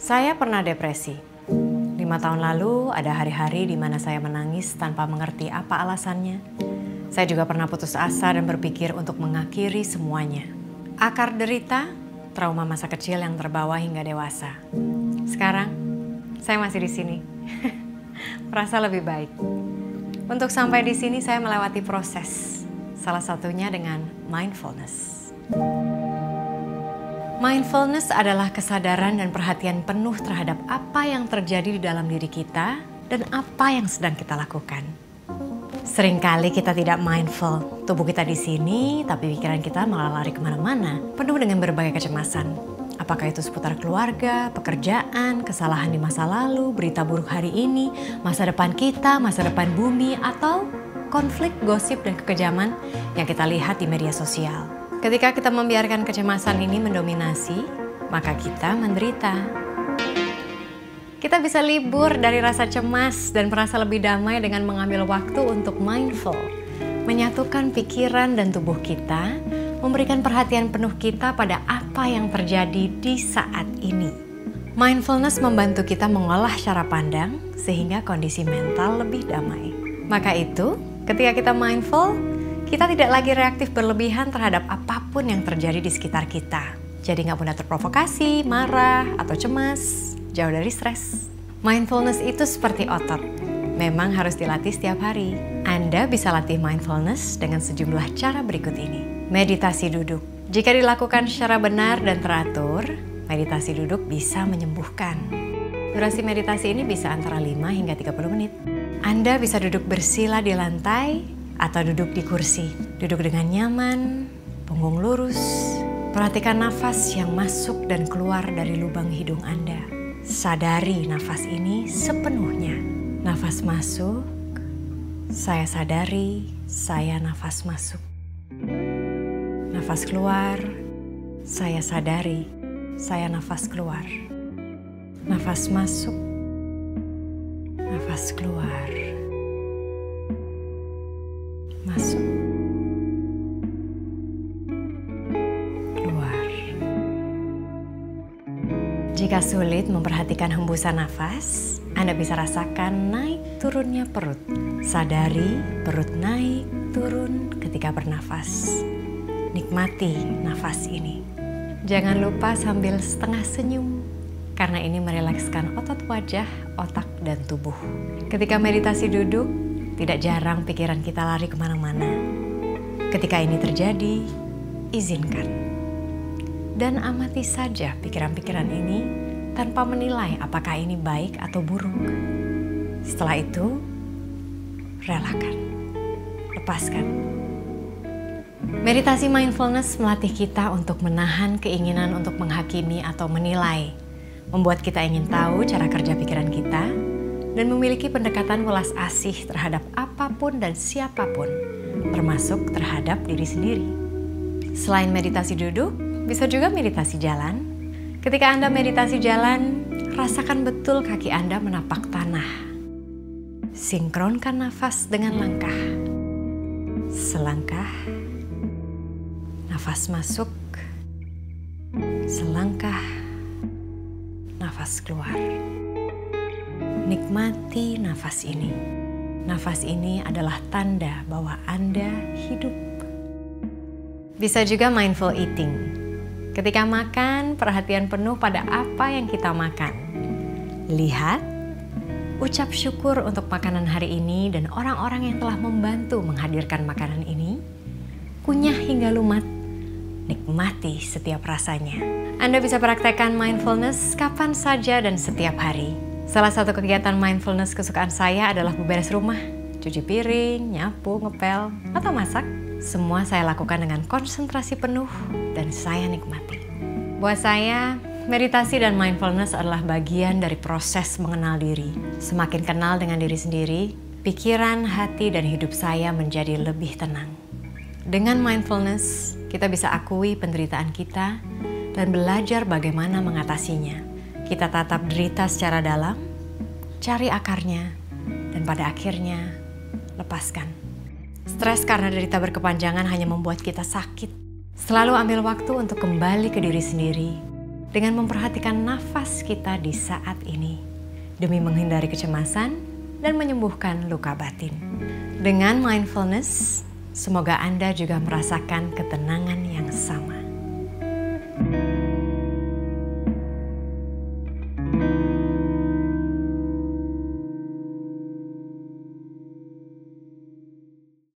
Saya pernah depresi. 5 tahun lalu ada hari-hari di mana saya menangis tanpa mengerti apa alasannya. Saya juga pernah putus asa dan berpikir untuk mengakhiri semuanya. Akar derita, trauma masa kecil yang terbawa hingga dewasa. Sekarang, saya masih di sini. Merasa lebih baik. Untuk sampai di sini saya melewati proses. Salah satunya dengan mindfulness. Mindfulness adalah kesadaran dan perhatian penuh terhadap apa yang terjadi di dalam diri kita dan apa yang sedang kita lakukan. Seringkali kita tidak mindful, tubuh kita di sini tapi pikiran kita malah lari kemana-mana, penuh dengan berbagai kecemasan. Apakah itu seputar keluarga, pekerjaan, kesalahan di masa lalu, berita buruk hari ini, masa depan kita, masa depan bumi, atau konflik, gosip, dan kekejaman yang kita lihat di media sosial. Ketika kita membiarkan kecemasan ini mendominasi, maka kita menderita. Kita bisa libur dari rasa cemas dan merasa lebih damai dengan mengambil waktu untuk mindful, menyatukan pikiran dan tubuh kita, memberikan perhatian penuh kita pada apa yang terjadi di saat ini. Mindfulness membantu kita mengolah cara pandang sehingga kondisi mental lebih damai. Maka itu, ketika kita mindful, kita tidak lagi reaktif berlebihan terhadap apapun yang terjadi di sekitar kita. Jadi nggak mudah terprovokasi, marah, atau cemas, jauh dari stres. Mindfulness itu seperti otot. Memang harus dilatih setiap hari. Anda bisa latih mindfulness dengan sejumlah cara berikut ini. Meditasi duduk. Jika dilakukan secara benar dan teratur, meditasi duduk bisa menyembuhkan. Durasi meditasi ini bisa antara 5 hingga 30 menit. Anda bisa duduk bersila di lantai, atau duduk di kursi. Duduk dengan nyaman, punggung lurus. Perhatikan nafas yang masuk dan keluar dari lubang hidung Anda. Sadari nafas ini sepenuhnya. Nafas masuk, saya sadari, saya nafas masuk. Nafas keluar, saya sadari, saya nafas keluar. Nafas masuk, nafas keluar. Masuk, keluar. Jika sulit memperhatikan hembusan nafas, Anda bisa rasakan naik turunnya perut. Sadari perut naik turun ketika bernafas. Nikmati nafas ini. Jangan lupa sambil setengah senyum, karena ini merilekskan otot wajah, otak, dan tubuh. Ketika meditasi duduk, tidak jarang pikiran kita lari kemana-mana. Ketika ini terjadi, izinkan. Dan amati saja pikiran-pikiran ini tanpa menilai apakah ini baik atau buruk. Setelah itu, relakan. Lepaskan. Meditasi mindfulness melatih kita untuk menahan keinginan untuk menghakimi atau menilai. Membuat kita ingin tahu cara kerja pikiran kita, dan memiliki pendekatan welas asih terhadap apapun dan siapapun, termasuk terhadap diri sendiri. Selain meditasi duduk, bisa juga meditasi jalan. Ketika Anda meditasi jalan, rasakan betul kaki Anda menapak tanah. Sinkronkan nafas dengan langkah. Selangkah, nafas masuk, selangkah, nafas keluar. Nikmati nafas ini. Nafas ini adalah tanda bahwa Anda hidup. Bisa juga mindful eating. Ketika makan, perhatian penuh pada apa yang kita makan. Lihat, ucap syukur untuk makanan hari ini dan orang-orang yang telah membantu menghadirkan makanan ini. Kunyah hingga lumat. Nikmati setiap rasanya. Anda bisa praktekkan mindfulness kapan saja dan setiap hari. Salah satu kegiatan mindfulness kesukaan saya adalah beberes rumah, cuci piring, nyapu, ngepel, atau masak. Semua saya lakukan dengan konsentrasi penuh dan saya nikmati. Buat saya, meditasi dan mindfulness adalah bagian dari proses mengenal diri. Semakin kenal dengan diri sendiri, pikiran, hati, dan hidup saya menjadi lebih tenang. Dengan mindfulness, kita bisa akui penderitaan kita dan belajar bagaimana mengatasinya. Kita tatap derita secara dalam, cari akarnya, dan pada akhirnya lepaskan. Stres karena derita berkepanjangan hanya membuat kita sakit. Selalu ambil waktu untuk kembali ke diri sendiri. dengan memperhatikan nafas kita di saat ini, demi menghindari kecemasan dan menyembuhkan luka batin. Dengan mindfulness, semoga Anda juga merasakan ketenangan yang sama.